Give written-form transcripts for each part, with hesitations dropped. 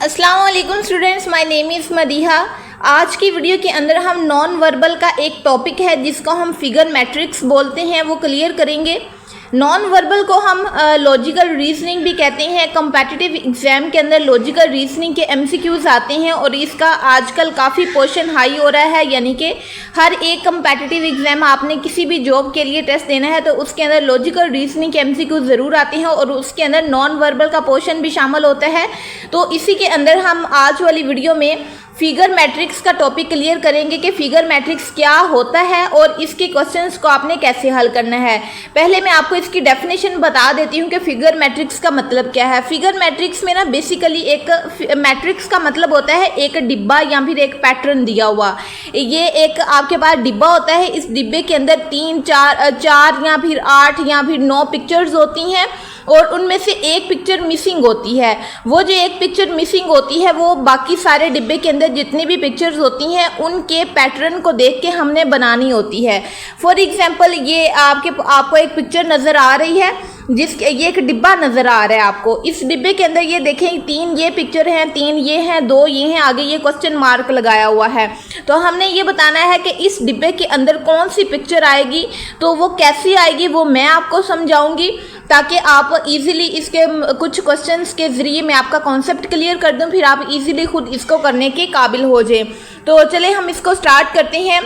अस्सलाम वालेकुम students, my name is Madiha. आज की वीडियो के अंदर हम नॉन वर्बल का एक टॉपिक है जिसको हम फिगर मैट्रिक्स बोलते हैं वो क्लियर करेंगे। नॉन वर्बल को हम लॉजिकल रीजनिंग भी कहते हैं। कम्पिटिटिव एग्जाम के अंदर लॉजिकल रीजनिंग के एमसीक्यूज आते हैं और इसका आजकल काफ़ी पोर्शन हाई हो रहा है, यानी कि हर एक कम्पिटिटिव एग्जाम आपने किसी भी जॉब के लिए टेस्ट देना है तो उसके अंदर लॉजिकल रीजनिंग के एमसीक्यूज ज़रूर आते हैं और उसके अंदर नॉन वर्बल का पोर्शन भी शामिल होता है। तो इसी के अंदर हम आज वाली वीडियो में फिगर मैट्रिक्स का टॉपिक क्लियर करेंगे कि फिगर मैट्रिक्स क्या होता है और इसके क्वेश्चंस को आपने कैसे हल करना है। पहले मैं आपको इसकी डेफिनेशन बता देती हूँ कि फिगर मैट्रिक्स का मतलब क्या है। फिगर मैट्रिक्स में ना बेसिकली एक मैट्रिक्स का मतलब होता है एक डिब्बा या फिर एक पैटर्न दिया हुआ। ये एक आपके पास डिब्बा होता है, इस डिब्बे के अंदर 3, 4 या फिर 8 या फिर 9 पिक्चर्स होती हैं और उनमें से एक पिक्चर मिसिंग होती है। वो जो एक पिक्चर मिसिंग होती है वो बाकी सारे डिब्बे के अंदर जितनी भी पिक्चर्स होती हैं उनके पैटर्न को देख के हमने बनानी होती है। फॉर एग्जांपल ये आपको एक पिक्चर नज़र आ रही है जिसके ये एक डिब्बा नज़र आ रहा है आपको। इस डिब्बे के अंदर ये देखें 3 ये पिक्चर हैं, 3 ये हैं, 2 ये हैं, आगे ये क्वेश्चन मार्क लगाया हुआ है। तो हमने ये बताना है कि इस डिब्बे के अंदर कौन सी पिक्चर आएगी, तो वो कैसी आएगी वो मैं आपको समझाऊंगी ताकि आप इजीली इसके कुछ क्वेश्चंस के ज़रिए मैं आपका कॉन्सेप्ट क्लियर कर दूं, फिर आप इजीली खुद इसको करने के काबिल हो जाए। तो चले हम इसको स्टार्ट करते हैं।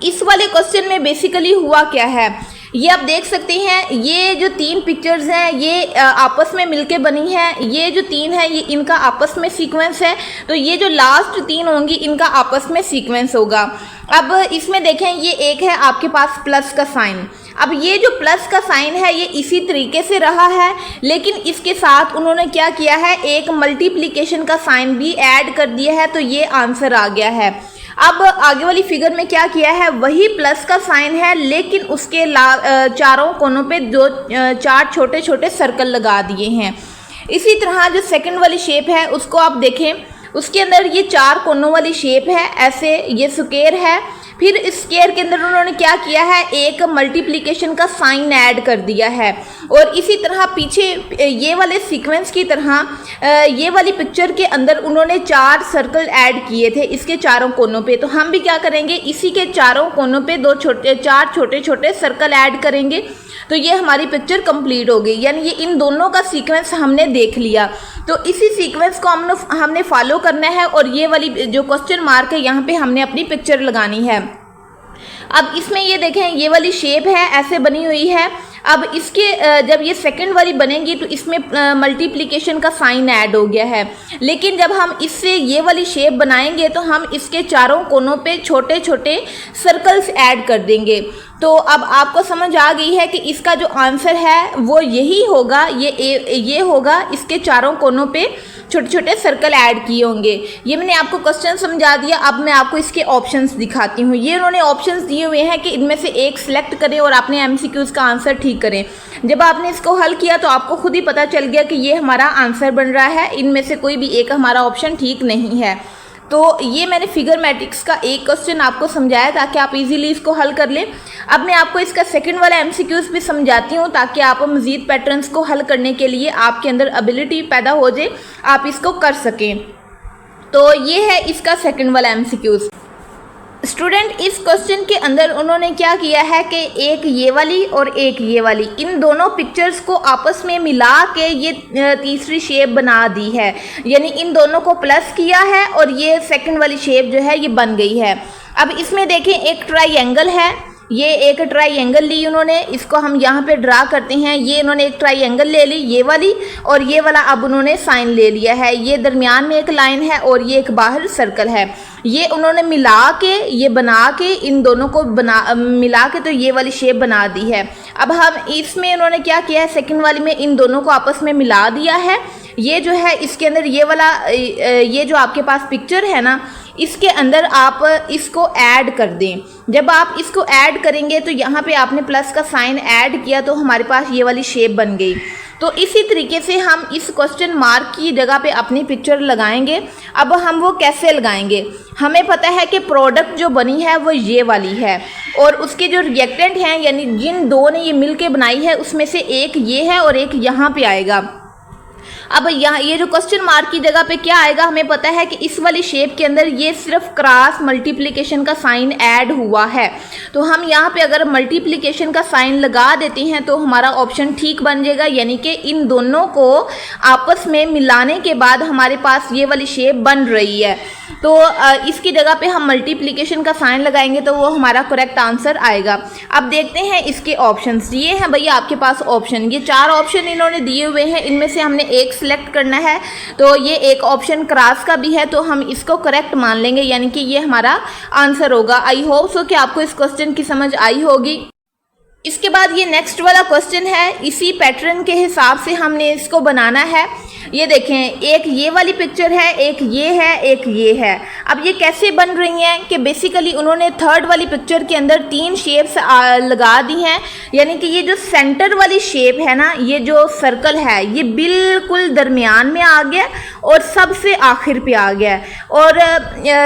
इस वाले क्वेश्चन में बेसिकली हुआ क्या है, ये आप देख सकते हैं। ये जो 3 पिक्चर्स हैं ये आपस में मिलके बनी है। ये जो 3 है ये इनका आपस में सीक्वेंस है, तो ये जो लास्ट 3 होंगी इनका आपस में सीक्वेंस होगा। अब इसमें देखें ये एक है आपके पास प्लस का साइन। अब ये जो प्लस का साइन है ये इसी तरीके से रहा है, लेकिन इसके साथ उन्होंने क्या किया है, एक मल्टीप्लिकेशन का साइन भी ऐड कर दिया है, तो ये आंसर आ गया है। अब आगे वाली फिगर में क्या किया है, वही प्लस का साइन है लेकिन उसके चारों कोनों पे 4 छोटे छोटे सर्कल लगा दिए हैं। इसी तरह जो सेकंड वाली शेप है उसको आप देखें, उसके अंदर ये 4 कोनों वाली शेप है, ऐसे ये स्क्वायर है। फिर इस स्क्वायर के अंदर उन्होंने क्या किया है, एक मल्टीप्लिकेशन का साइन ऐड कर दिया है। और इसी तरह पीछे ये वाले सीक्वेंस की तरह ये वाली पिक्चर के अंदर उन्होंने 4 सर्कल ऐड किए थे इसके चारों कोनों पे। तो हम भी क्या करेंगे, इसी के चारों कोनों पे 4 छोटे छोटे सर्कल ऐड करेंगे, तो ये हमारी पिक्चर कंप्लीट हो गई। यानी ये इन दोनों का सीक्वेंस हमने देख लिया। तो इसी सीक्वेंस को हमने फॉलो करना है और ये वाली जो क्वेश्चन मार्क है यहाँ पे हमने अपनी पिक्चर लगानी है। अब इसमें ये देखें ये वाली शेप है ऐसे बनी हुई है। अब इसके जब ये सेकंड वाली बनेगी तो इसमें मल्टीप्लिकेशन का साइन ऐड हो गया है, लेकिन जब हम इससे ये वाली शेप बनाएंगे तो हम इसके चारों कोनों पे छोटे छोटे सर्कल्स ऐड कर देंगे। तो अब आपको समझ आ गई है कि इसका जो आंसर है वो यही होगा, ये होगा, इसके चारों कोनों पे छोटे छोटे सर्कल ऐड किए होंगे। ये मैंने आपको क्वेश्चन समझा दिया। अब मैं आपको इसके ऑप्शंस दिखाती हूँ। ये उन्होंने ऑप्शंस दिए हुए हैं कि इनमें से एक सिलेक्ट करें और आपने एमसीक्यूज का आंसर ठीक करें। जब आपने इसको हल किया तो आपको खुद ही पता चल गया कि ये हमारा आंसर बन रहा है, इनमें से कोई भी एक हमारा ऑप्शन ठीक नहीं है। तो ये मैंने फिगर मैट्रिक्स का एक क्वेश्चन आपको समझाया ताकि आप इजीली इसको हल कर लें। अब मैं आपको इसका सेकंड वाला एमसीक्यूज भी समझाती हूँ ताकि आप मज़ीद पैटर्न्स को हल करने के लिए आपके अंदर एबिलिटी पैदा हो जाए, आप इसको कर सकें। तो ये है इसका सेकंड वाला एमसीक्यूज। स्टूडेंट इस क्वेश्चन के अंदर उन्होंने क्या किया है कि एक ये वाली और एक ये वाली, इन दोनों पिक्चर्स को आपस में मिला के ये तीसरी शेप बना दी है। यानी इन दोनों को प्लस किया है और ये सेकंड वाली शेप जो है ये बन गई है। अब इसमें देखें एक ट्राइंगल है, ये एक ट्राइंगल ली उन्होंने, इसको हम यहाँ पे ड्रा करते हैं। ये इन्होंने एक ट्राइंगल ले ली ये वाली, और ये वाला अब उन्होंने साइन ले लिया है। ये दरमियान में एक लाइन है और ये एक बाहर सर्कल है। ये उन्होंने मिला के ये बना के इन दोनों को मिला के तो ये वाली शेप बना दी है। अब हम इसमें उन्होंने क्या किया है, सेकंड वाली में इन दोनों को आपस में मिला दिया है। ये जो है इसके अंदर ये वाला ये जो आपके पास पिक्चर है ना, इसके अंदर आप इसको ऐड कर दें। जब आप इसको ऐड करेंगे तो यहाँ पे आपने प्लस का साइन ऐड किया तो हमारे पास ये वाली शेप बन गई। तो इसी तरीके से हम इस क्वेश्चन मार्क की जगह पे अपनी पिक्चर लगाएंगे। अब हम वो कैसे लगाएंगे, हमें पता है कि प्रोडक्ट जो बनी है वो ये वाली है और उसके जो रिएक्टेंट हैं यानी जिन दो ने ये मिल के बनाई है उसमें से एक ये है और एक यहाँ पे आएगा। अब यहाँ ये जो क्वेश्चन मार्क की जगह पे क्या आएगा, हमें पता है कि इस वाली शेप के अंदर ये सिर्फ क्रॉस मल्टीप्लिकेशन का साइन ऐड हुआ है, तो हम यहाँ पे अगर मल्टीप्लिकेशन का साइन लगा देते हैं तो हमारा ऑप्शन ठीक बन जाएगा, यानी कि इन दोनों को आपस में मिलाने के बाद हमारे पास ये वाली शेप बन रही है। तो इसकी जगह पे हम मल्टीप्लिकेशन का साइन लगाएंगे तो वो हमारा करेक्ट आंसर आएगा। अब देखते हैं इसके ऑप्शंस। ये हैं भैया आपके पास ऑप्शन, ये 4 ऑप्शन इन्होंने दिए हुए हैं, इनमें से हमने एक सिलेक्ट करना है। तो ये एक ऑप्शन क्रॉस का भी है, तो हम इसको करेक्ट मान लेंगे, यानी कि ये हमारा आंसर होगा। आई होप सो कि आपको इस क्वेश्चन की समझ आई होगी। इसके बाद ये नेक्स्ट वाला क्वेश्चन है, इसी पैटर्न के हिसाब से हमने इसको बनाना है। ये देखें, एक ये वाली पिक्चर है, एक ये है, एक ये है। अब ये कैसे बन रही हैं कि बेसिकली उन्होंने थर्ड वाली पिक्चर के अंदर 3 शेप्स लगा दी हैं, यानी कि ये जो सेंटर वाली शेप है ना, ये जो सर्कल है, ये बिल्कुल दरमियान में आ गया और सबसे आखिर पे आ गया, और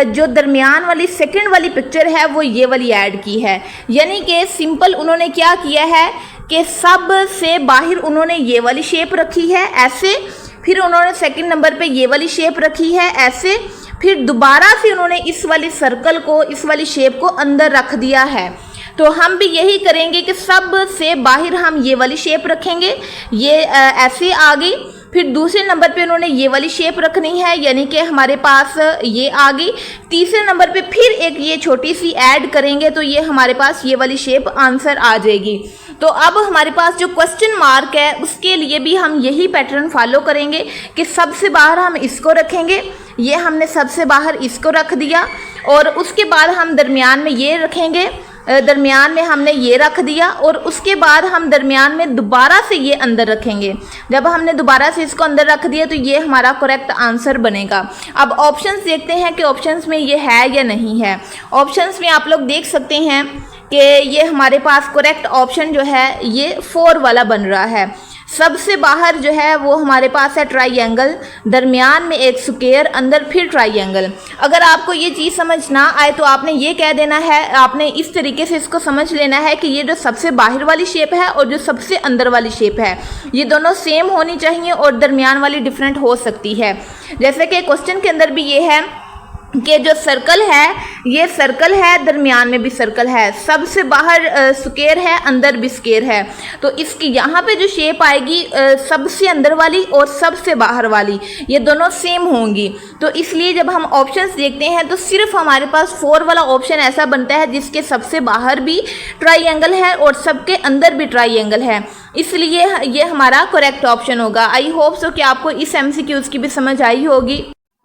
जो दरमियान वाली सेकंड वाली पिक्चर है वो ये वाली ऐड की है। यानी कि सिंपल उन्होंने क्या किया है कि सबसे बाहर उन्होंने ये वाली शेप रखी है ऐसे, फिर उन्होंने सेकंड नंबर पे ये वाली शेप रखी है ऐसे, फिर दोबारा से उन्होंने इस वाली सर्कल को, इस वाली शेप को अंदर रख दिया है। तो हम भी यही करेंगे कि सबसे बाहर हम ये वाली शेप रखेंगे, ये ऐसे आ गई, फिर दूसरे नंबर पे उन्होंने ये वाली शेप रखनी है, यानी कि हमारे पास ये आ गई। तीसरे नंबर पे फिर एक ये छोटी सी ऐड करेंगे तो ये हमारे पास ये वाली शेप आंसर आ जाएगी। तो अब हमारे पास जो क्वेश्चन मार्क है उसके लिए भी हम यही पैटर्न फॉलो करेंगे कि सबसे बाहर हम इसको रखेंगे, ये हमने सबसे बाहर इसको रख दिया, और उसके बाद हम दरमियान में ये रखेंगे, दरमियान में हमने ये रख दिया, और उसके बाद हम दरमियान में दोबारा से ये अंदर रखेंगे। जब हमने दोबारा से इसको अंदर रख दिया तो ये हमारा करेक्ट आंसर बनेगा। अब ऑप्शंस देखते हैं कि ऑप्शंस में ये है या नहीं है। ऑप्शंस में आप लोग देख सकते हैं कि ये हमारे पास करेक्ट ऑप्शन जो है ये 4 वाला बन रहा है। सबसे बाहर जो है वो हमारे पास है ट्राइंगल, दरमियान में एक स्क्वायर, अंदर फिर ट्राइंगल। अगर आपको ये चीज़ समझ ना आए तो आपने ये कह देना है, आपने इस तरीके से इसको समझ लेना है कि ये जो सबसे बाहर वाली शेप है और जो सबसे अंदर वाली शेप है ये दोनों सेम होनी चाहिए और दरमियान वाली डिफरेंट हो सकती है। जैसे कि क्वेश्चन के अंदर भी ये है कि जो सर्कल है ये सर्कल है, दरमियान में भी सर्कल है, सबसे बाहर स्क्वायर है, अंदर भी स्क्वायर है। तो इसकी यहाँ पे जो शेप आएगी सबसे अंदर वाली और सबसे बाहर वाली ये दोनों सेम होंगी। तो इसलिए जब हम ऑप्शंस देखते हैं तो सिर्फ हमारे पास 4 वाला ऑप्शन ऐसा बनता है जिसके सबसे बाहर भी ट्राइंगल है और सबके अंदर भी ट्राइंगल है, इसलिए ये हमारा करेक्ट ऑप्शन होगा। आई होप सो कि आपको इस MCQs की भी समझ आई होगी।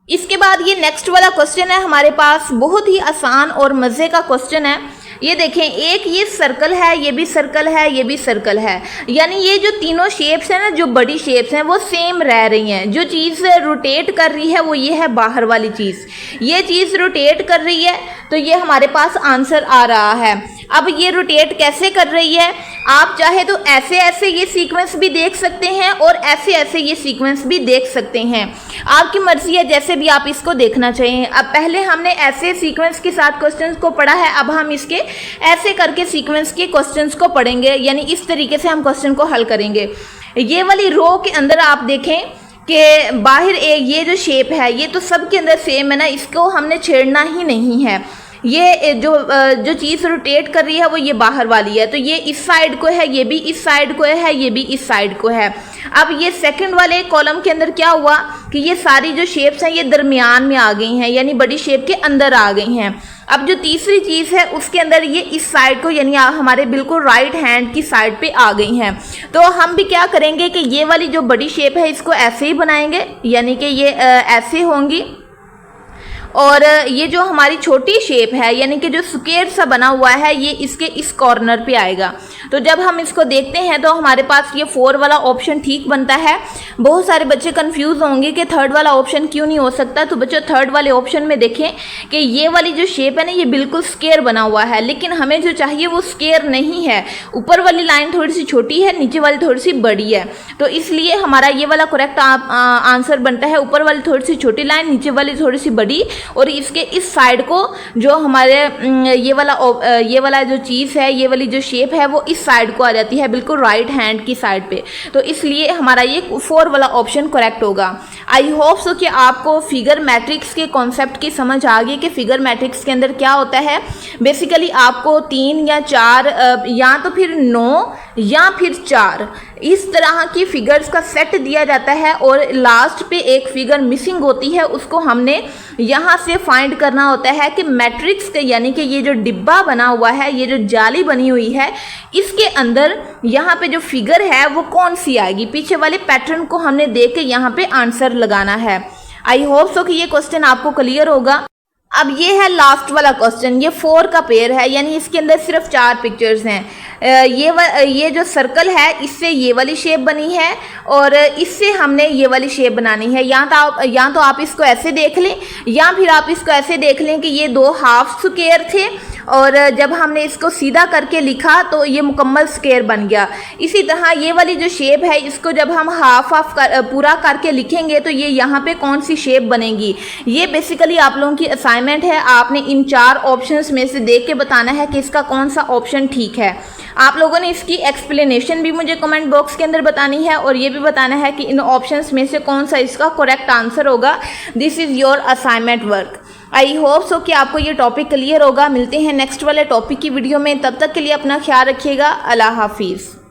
इसके बाद ये नेक्स्ट वाला क्वेश्चन है हमारे पास, बहुत ही आसान और मज़े का क्वेश्चन है। ये देखें, एक ये सर्कल है, ये भी सर्कल है, ये भी सर्कल है, यानी ये जो तीनों शेप्स हैं ना, जो बड़ी शेप्स हैं वो सेम रह रही हैं। जो चीज़ रोटेट कर रही है वो ये है बाहर वाली चीज़, ये चीज़ रोटेट कर रही है, तो ये हमारे पास आंसर आ रहा है। अब ये रोटेट कैसे कर रही है, आप चाहे तो ऐसे ऐसे ये सीक्वेंस भी देख सकते हैं और ऐसे ऐसे ये सीक्वेंस भी देख सकते हैं, आपकी मर्जी है जैसे भी आप इसको देखना चाहिए। अब पहले हमने ऐसे सीक्वेंस के साथ क्वेश्चंस को पढ़ा है, अब हम इसके ऐसे करके सीक्वेंस के क्वेश्चंस को पढ़ेंगे, यानी इस तरीके से हम क्वेश्चन को हल करेंगे। ये वाली रो के अंदर आप देखें कि बाहर ये जो शेप है ये तो सबके अंदर सेम है ना, इसको हमने छेड़ना ही नहीं है। ये जो चीज़ रोटेट कर रही है वो ये बाहर वाली है, तो ये इस साइड को है, ये भी इस साइड को है, ये भी इस साइड को है। अब ये सेकंड वाले कॉलम के अंदर क्या हुआ कि ये सारी जो शेप्स हैं ये दरमियान में आ गई हैं, यानी बड़ी शेप के अंदर आ गई हैं। अब जो तीसरी चीज़ है उसके अंदर ये इस साइड को, यानी हमारे बिल्कुल राइट हैंड की साइड पे आ गई हैं। तो हम भी क्या करेंगे कि ये वाली जो बड़ी शेप है इसको ऐसे ही बनाएंगे, यानी कि ये ऐसे होंगी, और ये जो हमारी छोटी शेप है यानी कि जो स्क्वायर सा बना हुआ है ये इसके इस कॉर्नर पे आएगा। तो जब हम इसको देखते हैं तो हमारे पास ये 4 वाला ऑप्शन ठीक बनता है। बहुत सारे बच्चे कंफ्यूज होंगे कि थर्ड वाला ऑप्शन क्यों नहीं हो सकता, तो बच्चों थर्ड वाले ऑप्शन में देखें कि ये वाली जो शेप है ना ये बिल्कुल स्क्वायर बना हुआ है, लेकिन हमें जो चाहिए वो स्क्वायर नहीं है। ऊपर वाली लाइन थोड़ी सी छोटी है, नीचे वाली थोड़ी सी बड़ी है, तो इसलिए हमारा ये वाला करेक्ट आंसर बनता है ऊपर वाली थोड़ी सी छोटी लाइन, नीचे वाली थोड़ी सी बड़ी, और इसके इस साइड को जो हमारे ये वाला जो चीज़ है, ये वाली जो शेप है वो इस साइड को आ जाती है, बिल्कुल राइट हैंड की साइड पे। तो इसलिए हमारा ये 4 वाला ऑप्शन करेक्ट होगा। आई होप सो कि आपको फिगर मैट्रिक्स के कॉन्सेप्ट की समझ आ गई कि फिगर मैट्रिक्स के अंदर क्या होता है। बेसिकली आपको 3 या 4 या तो फिर 9 या फिर 4 इस तरह की फिगर्स का सेट दिया जाता है और लास्ट पे एक फिगर मिसिंग होती है, उसको हमने यहाँ से फाइंड करना होता है कि मैट्रिक्स के यानी कि ये जो डिब्बा बना हुआ है, ये जो जाली बनी हुई है, इसके अंदर यहाँ पे जो फिगर है वो कौन सी आएगी। पीछे वाले पैटर्न को हमने देख के यहाँ पे आंसर लगाना है। आई होप सो कि ये क्वेश्चन आपको क्लियर होगा। अब ये है लास्ट वाला क्वेश्चन, ये 4 का पेयर है, यानी इसके अंदर सिर्फ 4 पिक्चर्स हैं। ये जो सर्कल है इससे ये वाली शेप बनी है और इससे हमने ये वाली शेप बनानी है। या तो आप इसको ऐसे देख लें या फिर आप इसको ऐसे देख लें कि ये 2 हाफ स्क्वायर थे और जब हमने इसको सीधा करके लिखा तो ये मुकम्मल स्क्वायर बन गया। इसी तरह ये वाली जो शेप है इसको जब हम पूरा करके लिखेंगे तो ये यहाँ पे कौन सी शेप बनेगी। ये बेसिकली आप लोगों की असाइनमेंट है, आपने इन 4 ऑप्शंस में से देख के बताना है कि इसका कौन सा ऑप्शन ठीक है। आप लोगों ने इसकी एक्सप्लेनेशन भी मुझे कमेंट बॉक्स के अंदर बतानी है और ये भी बताना है कि इन ऑप्शंस में से कौन सा इसका करेक्ट आंसर होगा। This is your assignment work. I hope so कि आपको ये टॉपिक क्लियर होगा। मिलते हैं नेक्स्ट वाले टॉपिक की वीडियो में, तब तक के लिए अपना ख्याल रखिएगा। अल्लाह हाफिज़।